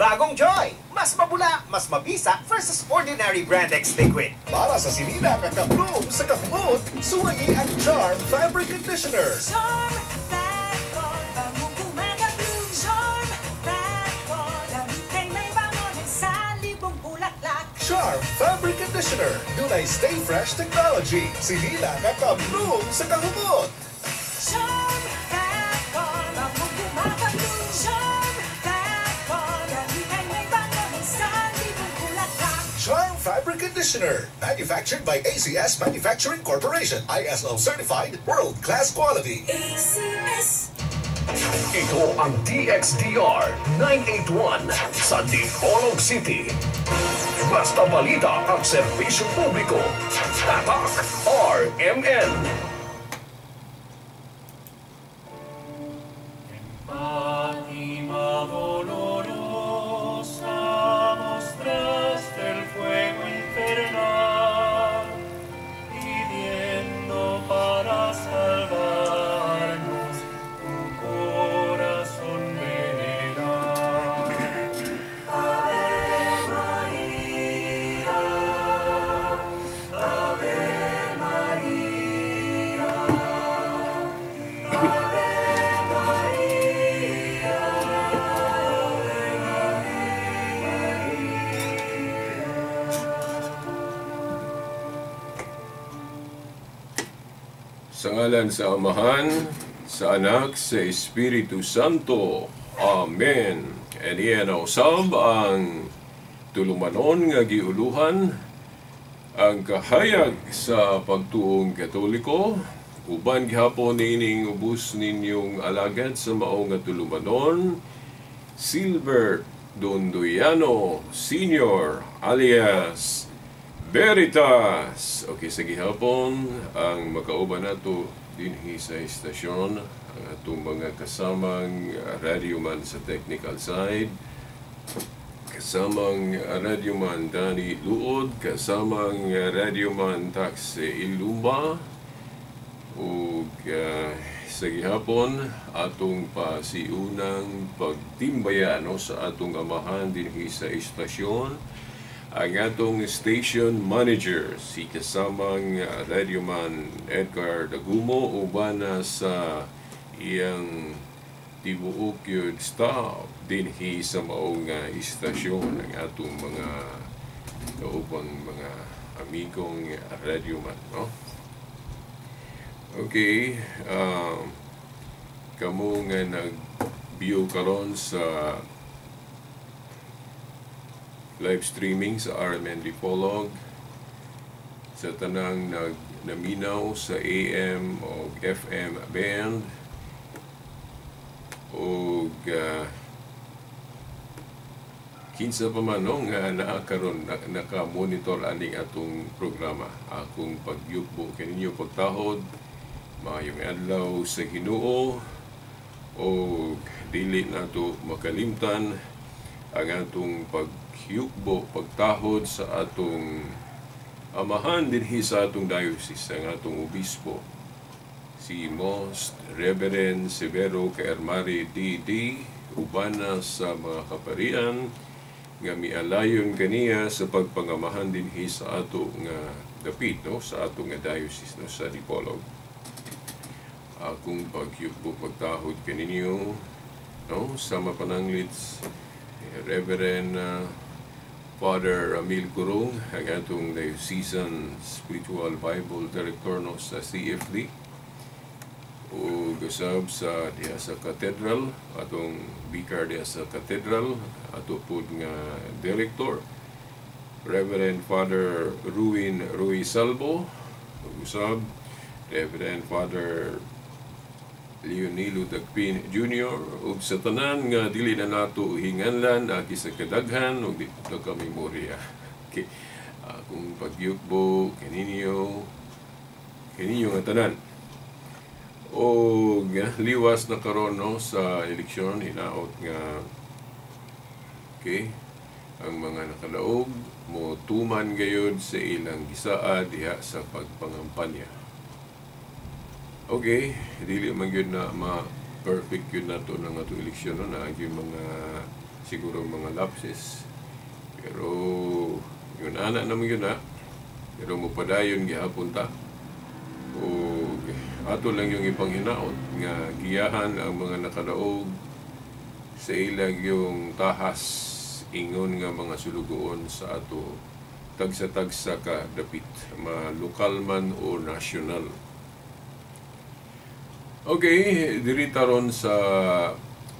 Bagong Joy! Mas mabula, mas mabisa versus ordinary brand X liquid. Para sa sinina kakabloom sa kahumot, suwayi ang Charm Fabric Conditioner. Charm Factor, bagong gumagabloom. Charm Factor, damit ay may bangonin sa libong bulaklak. Charm Fabric Conditioner. Dunay Stay Fresh Technology. Sinina kakabloom sa kahumot. Charm Factor, bagong gumagabloom. Charm Factor, damit ay may bangonin sa libong bulaklak. Charm Fabric Conditioner. Manufactured by ACS Manufacturing Corporation. ISO certified, world-class quality. ACS. Ito ang DXDR 981 sa Dipolog City. Basta balita ang serbisyo publiko. Tatak RMN. Fátima dolorosa, mostraste el fuego infernal, pidiendo para salvarnos tu corazón venerar. Ave María, Ave María, Ave María. Sa ngalan sa Amahan, sa Anak, sa Espiritu Santo. Amen. And iyan usab ang tulumanon nga giuluhan, ang kahayag sa pagtuong Katoliko, uban gihapon nining ubos ninyong alagad sa mao nga tulumanon, Silver Dondoyano Sr. alias Veritas. Okay, sa gihapon, ang makauban nato dinhi sa istasyon, ang atong mga kasamang radyoman sa technical side, kasamang radyoman Dani Luod, kasamang radyoman Tax Ilumba, ug sa gihapon atong pasiunang pagtimbayan sa atong amahan dinhi sa istasyon, ang atong station manager, si kasamang radyoman Edgar Dagumo, uban na sa iyang tibuok yun staff dinhi sa maong istasyon, ang atong mga kaupang mga amigong radyoman, no? Okay, kamo nga nag-view karon sa live streaming sa RMN Dipolog, sa tanang naminaw sa AM o FM band, o kinsa pa man nga naakaron naka-monitor aning atong programa. Akong pagyukbo kaninyo pagtahod, maayong adlaw sa Ginoo, o dili nato makalimtan ang atong paghiyukbo, pagtahod sa atong amahan dinhi sa atong diocese, ang atong obispo, si Most Reverend Severo Kaermari D.D., uban na sa mga kaparian nga mialayon kaniya sa pagpangamahan dinhi sa atong dapit, no, sa atong diocese, no, sa Dipolog. Akong paghiyukbo, pagtahod kaninyo, no, sama pananglit Reverend Father Ramil Curong, ang atong Diocesan Spiritual Bible Director, no, sa CFD, o gasab sa diha sa Cathedral, atong Vicar diha sa Cathedral, ato po nga Director Reverend Father Ruin Rui Salvo, o gasab Reverend Father Leonilo Dagpin Jr. ug sa tanan nga dili na nato hinganlan agi sa kadaghan ug dito ka memorya. Okay. Kung pagyukbo kaninyo nga tanan. O liwas na karon, no, sa eleksyon, hinaot nga okay, ang mga nakalaog mo tuman gayud sa ilang gisaa diha sa pagpangampanya. Okay, dili man yun na ma-perfect yun na ito ng ato eleksyon, no, na yung mga siguro mga lapses. Pero yun ana naman yun na. Pero mupadayon gihapon ta. O ato lang yung ipanghinaot nga giyahan ang mga nakadaog sa ilang yung tahas ingon nga mga sulugoon sa ato tagsa-tagsa ka dapit, lokal man o nasyonal. Okay, dirita ron sa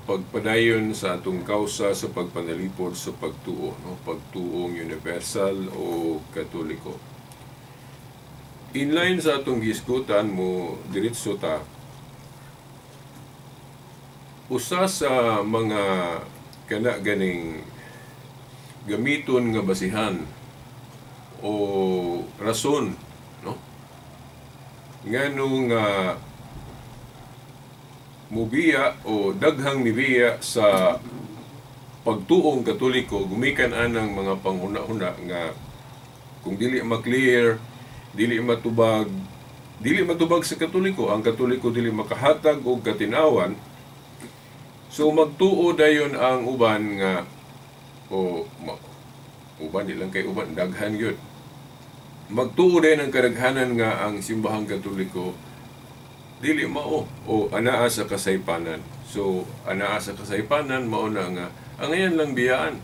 pagpadayon sa atong kausa sa pagpanalipod sa pagtuo, no? Pagtuong universal o katoliko. Inline sa atong gisgutan mo diretso ta, usa sa mga kana ganing gamiton nga basihan o rason, no? Nganong mubiya o daghang mibiya sa pagtuong katoliko gumikan anang mga panghuna-huna nga kung dili ma-clear, dili matubag sa katoliko, ang katoliko dili makahatag og katinawan. So magtuo dayon ang uban nga uban nilang kay uban daghan gyud. Magtuo dayon ang kadaghanan nga ang simbahang katoliko dili mao o anaa sa kasaypanan. So anaa sa kasaypanan mao na nga ang ayan lang biyaan.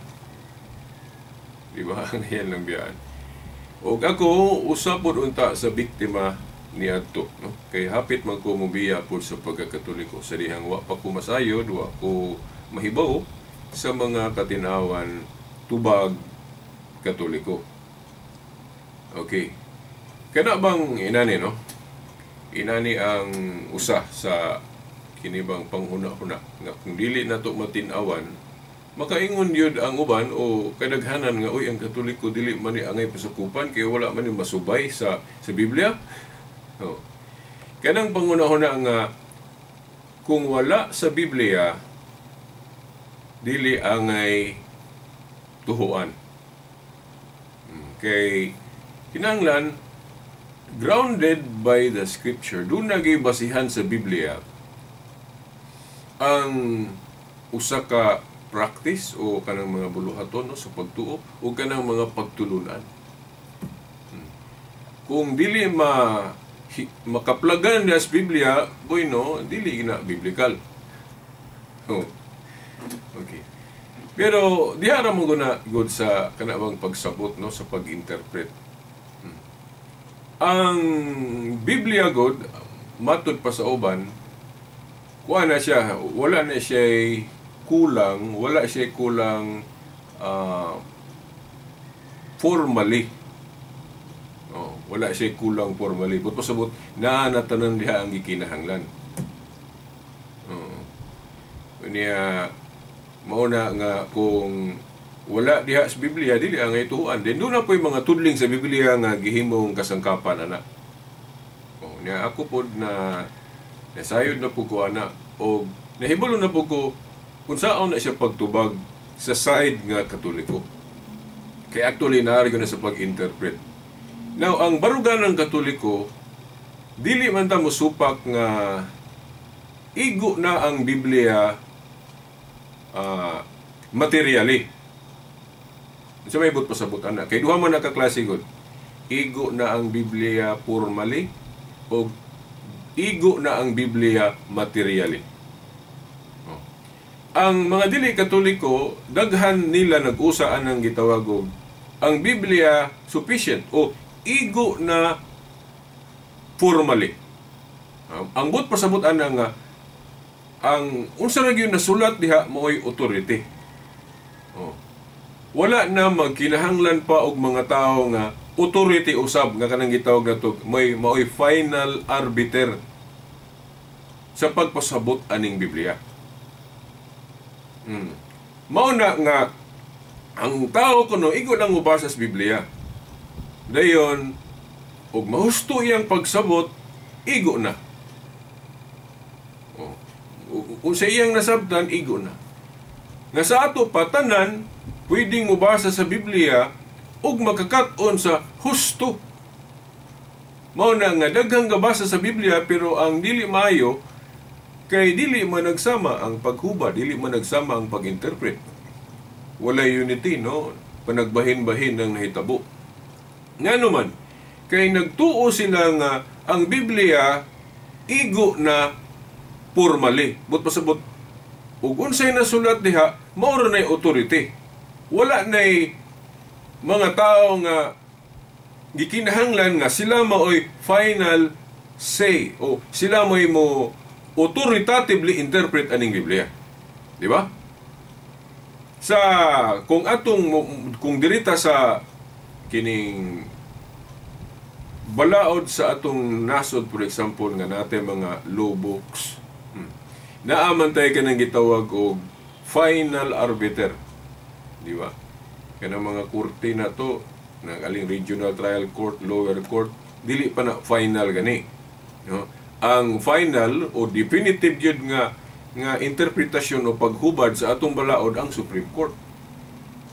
Di ba? Ang ayan lang biyaan. O ako usapod unta sa biktima ni adto, no? Kay hapit man ko mobiya pod sa pagkakatoliko sa dihang wa pa ko masayod, wa ko mahibaw sa mga katinawan tubag katoliko. Okay. Kana bang inani, no? Inani ang usa sa kinibang panghuna-huna nga kung dili nato matinawan, makaingon yun ang uban o kadaghanan nga ang katoliko dili man ni angay pasukupan kay wala man ni masubay sa Biblia. Oh. Kanang panghuna-huna nga kung wala sa Biblia dili angay tuhuan. Kay kinahanglan grounded by the scripture, doon nagibasihan sa Biblia ang usa ka practice o kanang mga buluhaton, no, sa pagtuo o kanang mga pagtulunan. Kung dili makaplagan niya sa Biblia, no, dili na biblical. Oh. Okay. Pero dihara mo guna good sa kanabang pagsabot, no, sa pag-interpret. Ang Biblia god matud pa sa uban, kuha na siya, wala na siya kulang formally. Oh, wala siya kulang formally. But pasabot na natanan diha ang gikinahanglan. Oh. Niya mauna nga kung wala diha sa Biblia dili ang ituan. Then doon na po yung mga tudling sa Biblia nga gihimong kasangkapan ana. Oh, niya ako pod na nasayod na po ko ana o nahibalo na po ko kung saan na siya pagtubag sa side nga katoliko. Kaya actually naaryo na sa pag-interpret. Now, ang barugan ng katoliko, dili man ta mosupak nga igo na ang Biblia materially. Sa may ibot pasabot ana. Kay duha man nakaklase gud. Igo na ang Biblia formally o igo na ang Biblia materially. Ang mga dili katoliko, daghan nila nag-usaan ng gitawag og ang Biblia sufficient o igo na formally. Ang but pasabot ana nga ang unsa ra gyud nasulat diha maoy authority. Wala na magkinahanglan pa og mga tawo nga authority usab nga kanang gitawag nato maoy final arbiter sa pagpasabot aning Biblia. Mao na nga ang tao kuno igo lang mubasa sa Biblia. Dayon og mahusto iyang pagsabot, igo na. Kung sa iyang nasabtan, igo na. Nga sa ato patanan, pwedeng mubasa sa Biblia ug makakat-on sa husto. Mao na nga daghang gabasa sa Biblia pero ang dili maayo kay dili man nagsama ang paghubad, dili man nagsama ang pag-interpret. walay unity, no? Panagbahin-bahin ng nahitabo. Nga naman, kay nagtuo sila nga ang Biblia igo na formally. But pasabot, ug unsay nasulat diha, mao ra nay authority. Wala nay mga tao nga gikinahanglan nga sila maoy final say o sila mo'y mo authoritatively interpret aning Biblia. Di ba? Sa kung dirita sa kining balaod sa atong nasod, for example, nga natin mga law books, naamantay ka nang gitawag og final arbiter. Di ba? Kanang mga korte na to, nagaling regional trial court, lower court, dili pa na final gani. No? Ang final o definitive yun nga interpretasyon o paghubad sa atong balaod ang Supreme Court.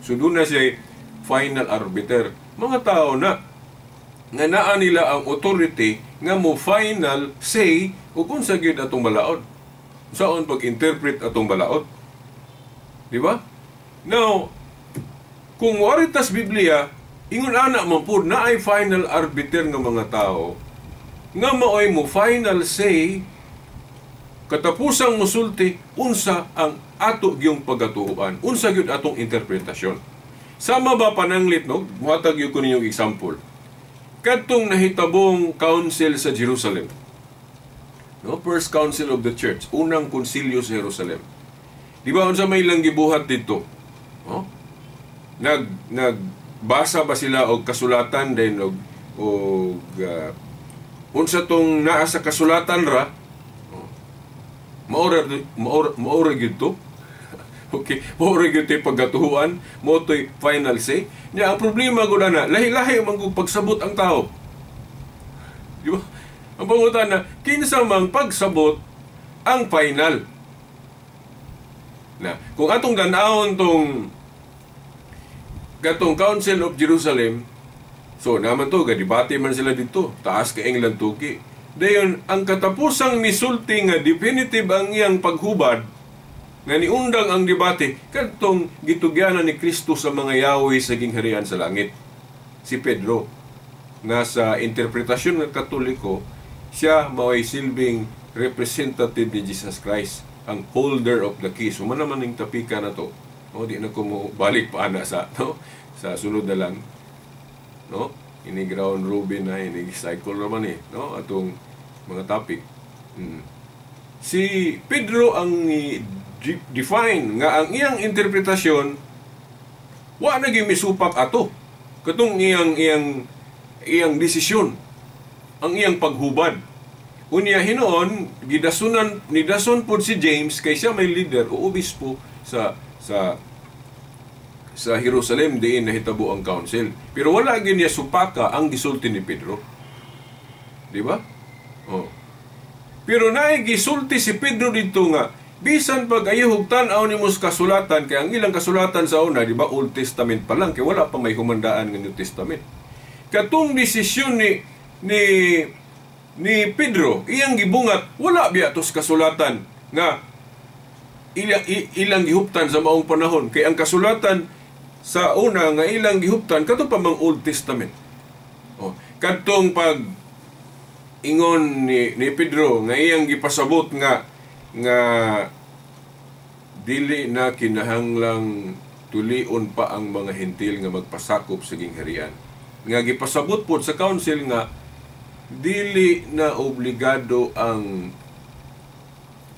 So doon na siya final arbiter. Mga tao na nga naa nila ang authority nga mo final say o kung sa gyud atong balaod. Saan pag-interpret atong balaod. Di ba? Now, kung waritas Biblia, ingon ana man pud na ay final arbiter nga mga tao nga maoy mo final say katapusang musulti unsa ang ato gyung pagatuhuan, unsa gyud atong interpretasyon. Sama ba pananglit, no? Muhatag gyud ko ninyong example. Kadtong nahitabong council sa Jerusalem, no? First Council of the Church, unang konsilyo sa Jerusalem. Di ba unsa may ilang gibuhat dito? No? Nagbasa ba sila og kasulatan din og unsa tong naa sa kasulatan ra? Maura gyud to. Okay, maura gyud tay pagatuhuan, mo toy final say. Nya ang problema gud na lahi-lahi man kung pagsabot ang tao. Di ba? Ang pangutan na kinsa mang pagsabot ang final. Na kung atong dan-awon tong gatong Council of Jerusalem, so naman to gadibate man sila dito, taas ka England tuki. Dayon, ang katapusang misulti nga definitive ang iyang paghubad nga niundang ang debate kadtong gitugyanan ni Kristo sa mga yawi sa gingharian sa langit. Si Pedro, nasa interpretasyon ng Katoliko, siya mao'y silbing representative ni Jesus Christ, ang holder of the keys. So man naman yung tapika na to. No, di na ko mo balik pa ana sa sunod na lang. No? Ini ground ruby na, ini cycle naman no? Atong mga topic. Si Pedro ang define nga ang iyang interpretasyon wa naging misupak ato. Katong iyang desisyon, ang iyang paghubad. Unya hinoon nidason pod si James kay siya may leader o obispo sa Jerusalem diin nahitabo ang council. Pero wala gyud niya supaka ang gisulti ni Pedro. Di ba? Oh. Pero naay gisulti si Pedro dito nga bisan pag ayuhog tan-aw nimo sa kasulatan kay ang ilang kasulatan sa una, di ba, Old Testament pa lang kay wala pa may humandaan nga New Testament. Katong desisyon ni Pedro, iyang gibungat wala biya tos kasulatan nga ilang gihuptan sa maong panahon kay ang kasulatan sa una nga ilang gihuptan kato pa mang Old Testament. Oh, kadtong pag ingon ni Pedro nga iyang gipasabot nga dili na kinahanglang tulion pa ang mga hentil nga magpasakop sa gingharian. Nga gipasabot pod sa council nga dili na obligado ang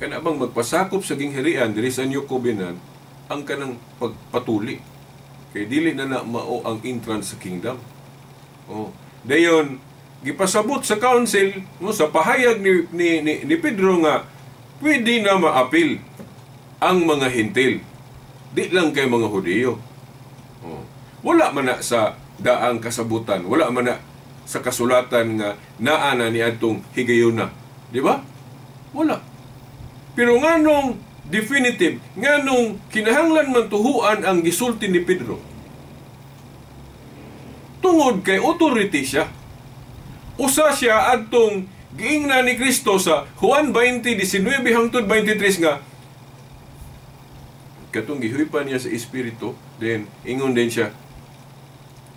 kanabang magpasakop sa gingharian diri sa New Covenant ang kanang pagpatuli. Kay dili na mao ang entrance sa kingdom. Oh, dayon gipasabot sa council no, sa pahayag ni Pedro nga pwede na maapil ang mga hentil. Di lang kay mga Hudiyo. Oh. Wala man na sa daang kasabutan, wala man na sa kasulatan nga naa na ni atong higayuna. Di ba? Wala. Pero nganong definitive, nganong kinahanglan man tuhuan ang gisulti ni Pedro. Tungod kay authority siya. Usa siya adtong giingna ni Kristo sa Juan 20:19 hangtod 23 nga katong gihuipan niya sa espiritu, then ingon din siya,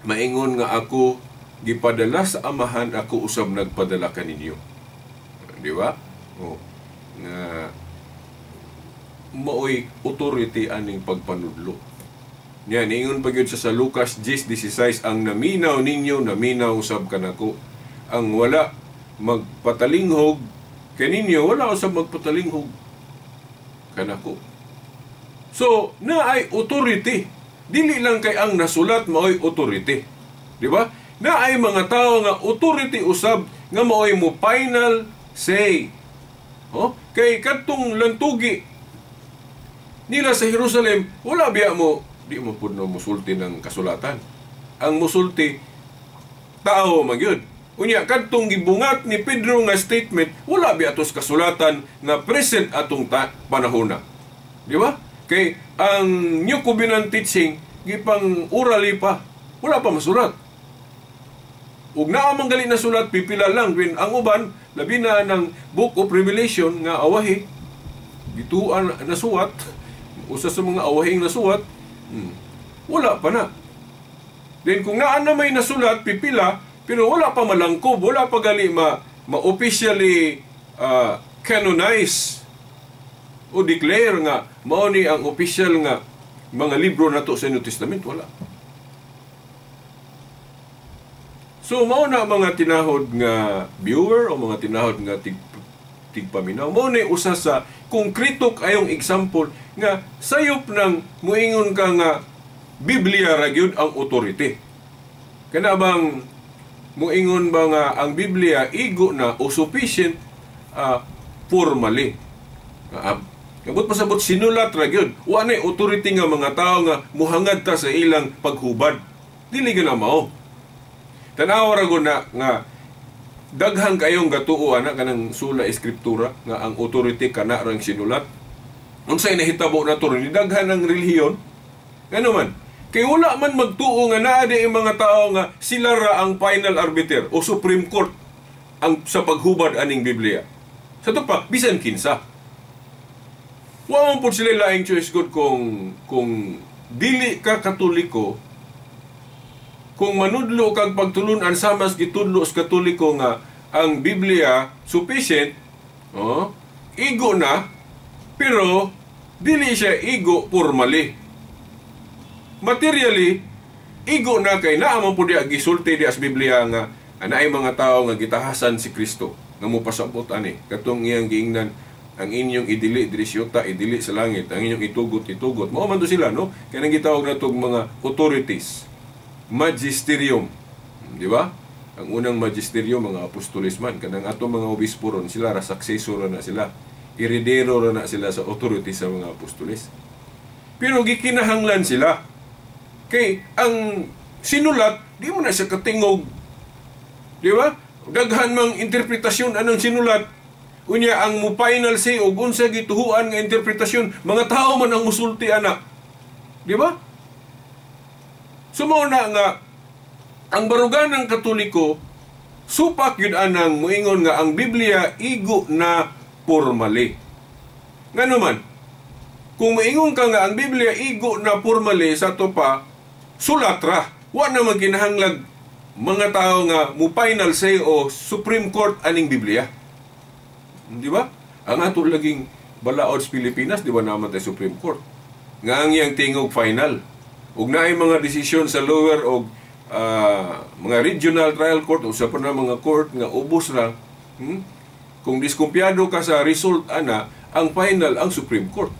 maingon nga ako gipadala sa amahan, ako usab nagpadala kaninyo. Di ba? O, nga maoy authority aning pagpanudlo. Yan, ingon pa gyud sa Lucas 10:16, ang naminaw ninyo, naminaw usab kanako. Ang wala magpatalinghog kaninyo, wala usab magpatalinghog kanako. So, na ay authority. Dili lang kay ang nasulat maoy authority. Di ba? Na ay mga tao nga authority usab nga maoy mo final say. Oh, kay kadtong lantugi nila sa Jerusalem, wala biya mo, di mo pud no musulti ng kasulatan. Ang musulti tao magyud. Unya kadtong gibungat ni Pedro nga statement, wala biya tos kasulatan nga present atong panahona. Di ba? Kay ang New Covenant teaching gipang orally pa, wala pa masulat. Ug naa man gali na sulat pipila lang when ang uban labi na ng Book of Revelation nga awahi gituan na suwat, usa sa mga awahing nasuwat, wala pa na. Then kung naa na may nasulat pipila pero wala pa malangkob, wala pa gali ma-officially canonize o declare nga mao ni ang official nga mga libro nato sa New Testament, wala. So mao na mga tinahod nga viewer o mga tinahod nga tigpaminaw, mao ni usa sa konkreto kayong example nga sayop ng muingon ka nga Biblia ra gyud ang authority. Kana bang muingon ba nga ang Biblia igo na o sufficient formally? Kabut pasabot sinulat ra gyud. Wa nay authority nga mga tao nga muhangad ta sa ilang paghubad. Dili gyud na mao. Tanaw ra gyud na nga daghang kayong gatuo ana kanang sula eskriptura nga ang authority kana rang sinulat. Unsay nahitabo na to ni daghan ang relihiyon? Ngano man? Kay wala man magtuo nga naa di mga tao nga sila ra ang final arbiter o Supreme Court ang sa paghubad aning Biblia. Sa to pa bisan kinsa. Wa man pud sila laing choice good kung dili ka Katoliko, kung manudlo kag pagtulunan samas gitudlo sa Katoliko nga ang Biblia sufficient, igo na, pero dili siya igo formally. Materially, igo na kay naa man pud diha gisulti diha sa Biblia nga anaay mga tao nga gitahasan si Kristo nga mopasabot ani katong iyang giingnan, ang inyong idili diri siyota, idili sa langit, ang inyong itugot. Mao man to sila, no? Kaya nang gitawag na itong mga authorities. Magisterium. Di ba? Ang unang magisterium, mga apostolis man. Kanang atong mga obispo ron, sila ra successor na sila. Heredero na sila sa authority sa mga apostolis. Pero gikinahanglan sila. Kay ang sinulat, di mo na siya katingog. Di ba? Daghan mang interpretasyon anong sinulat. Unya ang mo final say og unsa gituhuan nga interpretasyon, mga tao man ang musulti ana. Di ba? Sumo na nga ang barugan ng Katoliko supak yun anang moingon nga ang Biblia igo na formally. Ngano man? Kung moingon ka nga ang Biblia igo na formally sa to pa sulat ra, wa na magkinahanglag mga tao nga mo final say o Supreme Court aning Biblia. Di ba? Ang ato laging balaod sa Pilipinas, di ba naman tayo Supreme Court? Nga ang iyang tingog final. Ug naay mga desisyon sa lower o mga regional trial court o sa pa na mga court nga ubos ra. Kung diskumpiyado ka sa result ana, ang final ang Supreme Court.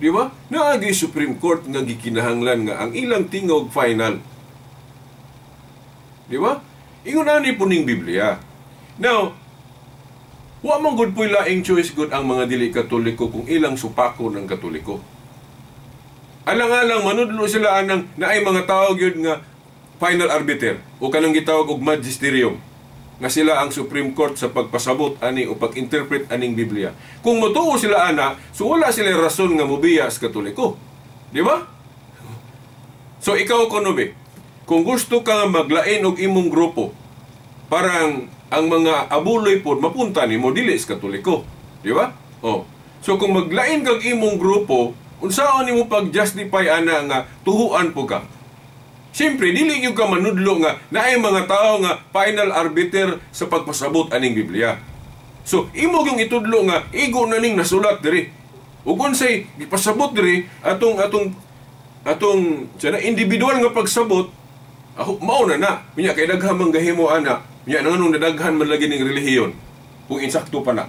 Di ba? Naagi Supreme Court nga gikinahanglan nga ang ilang tingog final. Di ba? Ingon ani po ning Biblia. Now, wa man gud poy laing choice gud ang mga dili Katoliko kung ilang supako ng Katoliko. Alang-alang manudlo sila anang naay mga tao gyud nga final arbiter o kanang gitawag og magisterium nga sila ang Supreme Court sa pagpasabot ani o pag-interpret aning Biblia. Kung motuo sila ana, so wala sila rason nga mobiya sa Katoliko. Di ba? So ikaw konobe, kung gusto ka nga maglain og imong grupo, parang ang mga abuloy po mapunta ni mo dili sa Katoliko. Di ba? Oh. So kung maglain kag imong grupo Unsaon nimo pag-justify ana nga tuhuan po ka? Siyempre, dili gyud ka manudlo nga naay mga tao nga final arbiter sa pagpasabot aning Biblia. So, imo gyung itudlo nga igo na ning nasulat diri. Ug unsay gipasabot diri atong individual nga pagsabot, mao na. Unya kay daghang manggahimo ana. Unya nanganong nadaghan man lagi ning relihiyon kung insakto pa na.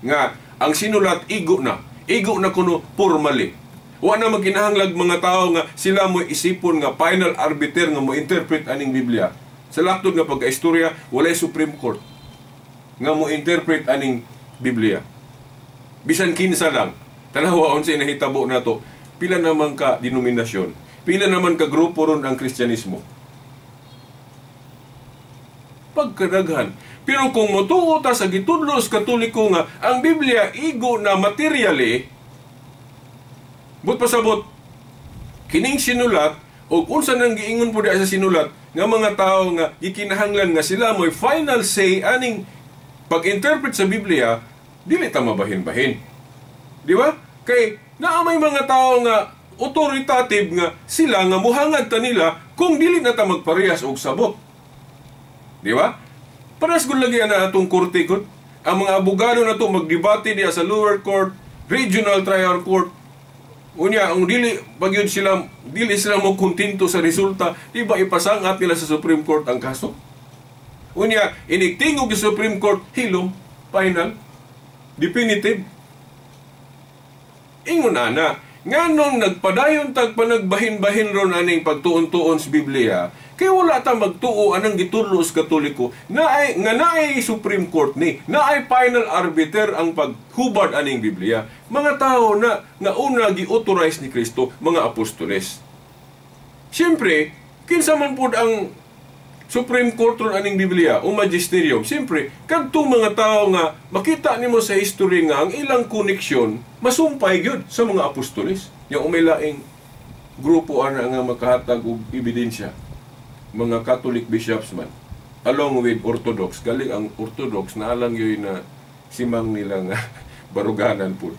Nga ang sinulat igo na kuno formally. Wa na magkinahanglag mga tao nga sila mo isipon nga final arbiter nga mo interpret aning Biblia. Sa laktod nga pagkaistorya, walay Supreme Court nga mo interpret aning Biblia. Bisan kinsa lang, tanawa unsay nahitabo nato, pila naman ka denominasyon, pila naman ka grupo ron ang Kristyanismo. Pagkadaghan. Pero kung motuo ta sa gitudlo sa Katoliko nga ang Biblia igo na materially, but pasabot, kining sinulat, o unsa nang giingon po sa sinulat, nga mga tao nga gikinahanglan nga sila mo'y final say aning pag-interpret sa Biblia, dili ta mabahin-bahin. Di ba? Kay, naamay mga tao nga authoritative nga sila nga muhangad ta nila kung dili na ta magparehas og sabot. Di ba? Paras kung lagi na atong korte ko, ang mga abogado na to magdebate diya sa lower court, regional trial court, unya, ang dili sila mo kontento sa resulta, di ba ipasangat nila sa Supreme Court ang kaso? Unya, iniktingog sa Supreme Court, hilom, final, definitive. Ingon na, nga nung nagpadayon tag panagbahin-bahin ron aning pagtuon-tuon sa Biblia, kaya wala ta magtuo anang gitudlo sa Katoliko, naay Supreme Court ni, naay final arbiter ang paghubad aning Biblia. Mga tao na una gi-authorize ni Kristo, mga apostoles. Siyempre, kinsa man pud ang Supreme Court ron aning Biblia o magisterium, siyempre, kadtong mga tao nga makita nimo sa history nga ang ilang koneksyon masumpay gyud sa mga apostoles. Yung umilaing grupo ana nga makahatag og ebidensya, mga Catholic bishops man, along with Orthodox. Galing ang Orthodox na alang yun na simang nilang baruganan po.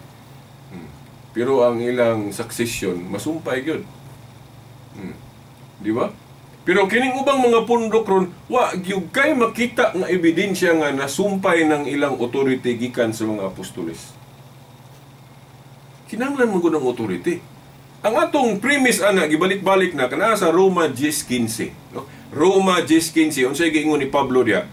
Pero ang ilang succession, masumpay yun. Di ba? Pero kining ubang mga pundok ron, wa gyud kay makita nga ebidensya nga nasumpay ng ilang authority gikan sa mga apostoles. Kinahanglan mo gud ang authority. Ang atong premise ana gibalik-balik na kana sa Roma 10:15, no? Roma 10:15 unsay giingon ni Pablo diya?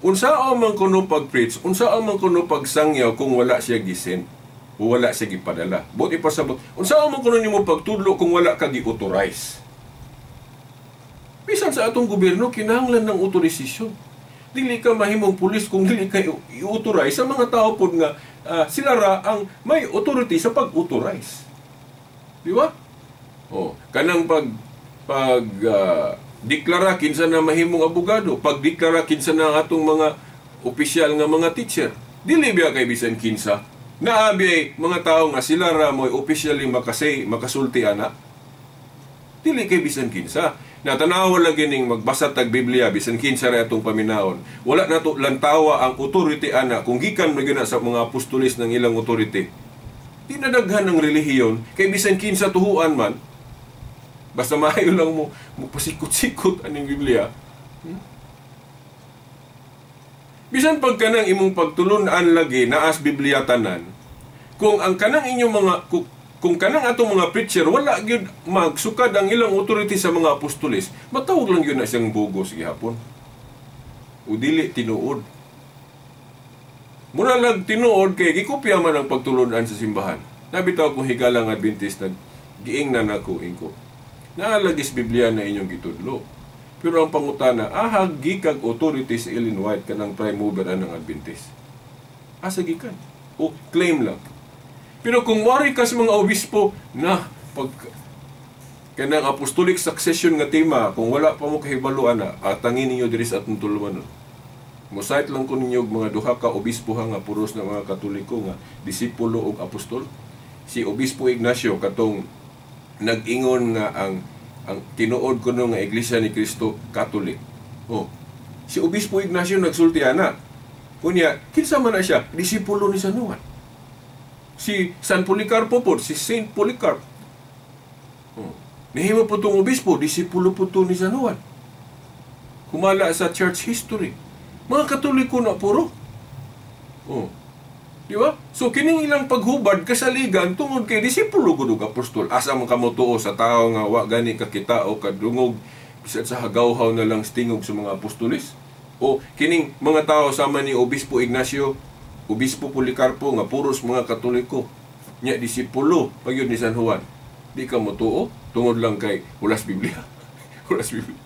Unsa man kuno pag-preach, unsa man kuno pagsangyaw kung wala siya gisend o wala siya gipadala. Buot ipasabot, unsa man kuno nimo pagtudlo kung wala ka gi-authorize. Bisan sa atong gobyerno kinahanglan ng authorization. Dili ka mahimong pulis kung dili ka i-authorize sa mga tao pod nga sila ra ang may authority sa pag-authorize. Di ba? Kanang deklara kinsa na mahimong abogado, pagdeklara kinsa na atong mga opisyal nga mga teacher. Dili biya kay bisan kinsa. Naabi mga tao nga sila ra mo'y officially makasulti ana. Dili kay bisan kinsa. Natanawa lagi ning magbasa tag Biblia bisan kinsa ra atong paminaon. Wala nato lantawa ang authority ana kung gikan magyud sa mga apostoles ng ilang authority. Di nadaghan ng relihiyon, kay bisan kinsa tuhuan man, basta maayo lang mo pasikot-sikot aning Biblia. Bisan pag kanang imong pagtulunan lagi naas Biblia tanan, kung ang kanang inyong mga kung kanang atong mga preacher wala gyud magsukad ang ilang authority sa mga apostoles, matawag lang gyud na siyang bugos gihapon. O dili tinuod. Mura lang tinuod kay gikopya man ang pagtulunan sa simbahan. Nabitaw kong higalang Adventist na giing na nako ingko. Naalagis Biblia na inyong gitudlo. Pero ang pangutana, ahag gikag authority sa Ellen White kanang prime mover ng Adventist. Asa gikan? O claim lang. Pero kung wari ka sa mga obispo na pag kanang apostolic succession nga tema, kung wala pa mo kahibaluan na, atangin ninyo diri sa atong tulumanon. Mosait lang ko ninyo mga duha ka obispo nga puros na mga Katoliko nga disipulo og apostol. Si Obispo Ignacio katong nag-ingon nga ang tinuod kuno nga Iglesia ni Cristo Catholic. Si Obispo Ignacio nagsulti ana. Kunya, kinsa man na siya? Disipulo ni San Juan. Si San Policarpo po, si Saint Polycarp. Nahimo po itong obispo, disipulo po ito ni San Juan. Kumala sa church history. Mga Katoliko na puro. Di ba? So, kining ilang paghubad, kasaligan, tungod kay disipulo gudog apostol. Asa man kamo tuo sa tao nga wa gani kakita o kadungog, bisan sa hagawhaw na lang stingog sa mga apostolis. O kining mga tao sama ni Obispo Ignacio, Obispo Policarpo, nga puros mga Katoliko. Nya disipulo, pagyod ni San Juan. Di ka mo tuo, tungod lang kay hulas Biblia. Hulas Biblia.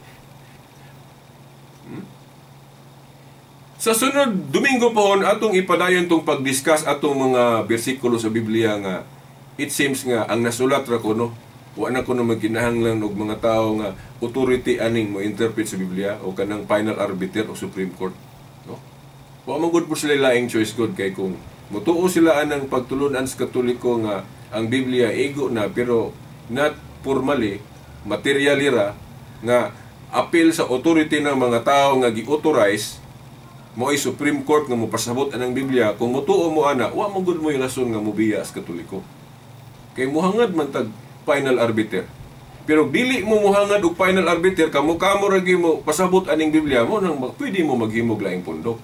Sa sunod Domingo pohon, atong ipadayon tong pag-discuss atong mga bersikulo sa Biblia nga it seems nga ang nasulat ra ko no, wa na ko na magkinahanglan og mga tao nga authority aning mo interpret sa Biblia o kanang final arbiter o Supreme Court, no? Wa man gud po sila laing choice god kay kung mutuo sila anang pagtulunan sa Katoliko nga ang Biblia ego na pero not formally materialira nga apil sa authority ng mga tao nga gi-authorize mo ay Supreme Court nga mopasabot anang Biblia, kung mutuo mo ana, wa mo gud mo rason nga mobiya as Katoliko. Kay muhangad man tag final arbiter. Pero dili mo muhangad og final arbiter, kamo ra gyud mo pasabot aning Biblia mo nang pwede mo maghimog laing pundok.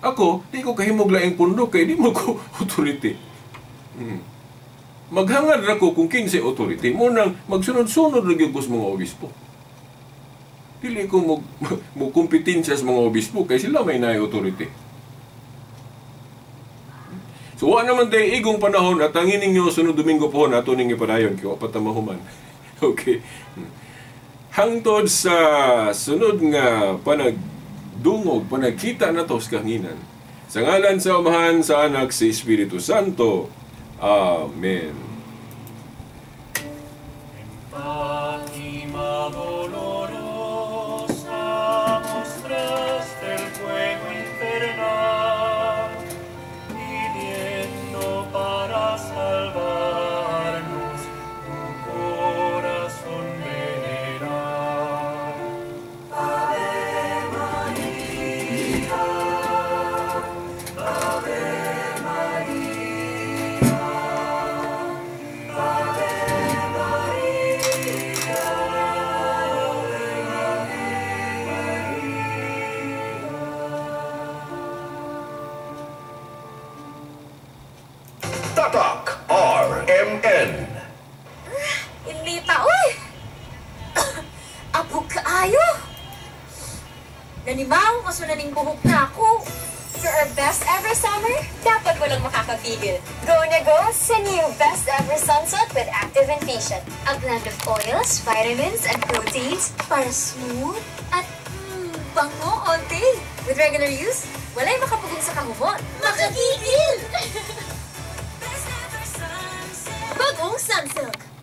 Ako, di ko kahimog laing pundok kay di mo ko authority. Maghangad ra ko kung kinsa authority mo nang magsunod-sunod ra gyud sa mga obispo. Dili ko mo kompetensya sa mga obispo kay sila may naay authority. So wa naman tayo igong panahon at ang ininyo sunod Domingo po nato ning ipadayon kay wa pa ta mahuman. Okay. Hangtod sa sunod nga panagdungog, panagkita nato sa kahanginan. Sa ngalan sa Amahan, sa Anak, sa Espiritu Santo. Amen. Tatak RMN. Ilita, uy! Abog kaayo! Nanimaw, masunaning buhok na ako. For our best ever summer, dapat walang makakapigil. Go na go sa new Best Ever Sunsilk with Active Infusion. A blend of oils, vitamins, and proteins para smooth at bango all day. With regular use, wala'y makapugong sa kahumon. Makagigil!